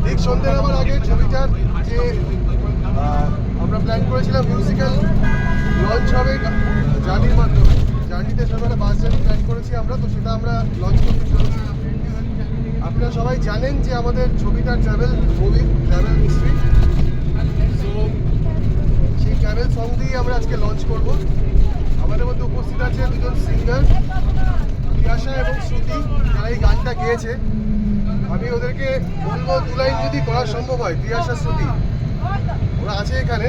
ঠিক সন্ধ্যে নামার আগে ছবিটার যে আমরা প্ল্যান করেছিলাম মিউজিক্যাল লঞ্চ হবে জার্নির মাধ্যমে, জার্নিতে সকালে বাস জার্নি প্ল্যান করেছি আমরা, তো সেটা আমরা লঞ্চ করতে চলেছি। আপনারা সবাই জানেন যে আমাদের ছবিটার ট্রাভেল মুভি, ট্রাভেল হিস্ট্রি, তো সেই ট্রাভেল সং দিয়েই আমরা আজকে লঞ্চ করব। আমাদের মধ্যে উপস্থিত আছে দুজন সিঙ্গার, প্রিয়াশা এবং শ্রুতি, যারা এই গানটা গেয়েছে। আমি ওদেরকে বলবো দু লাইন যদি করা সম্ভব হয়। প্রিয়াশা, শ্রুতি ওরা আছে এখানে।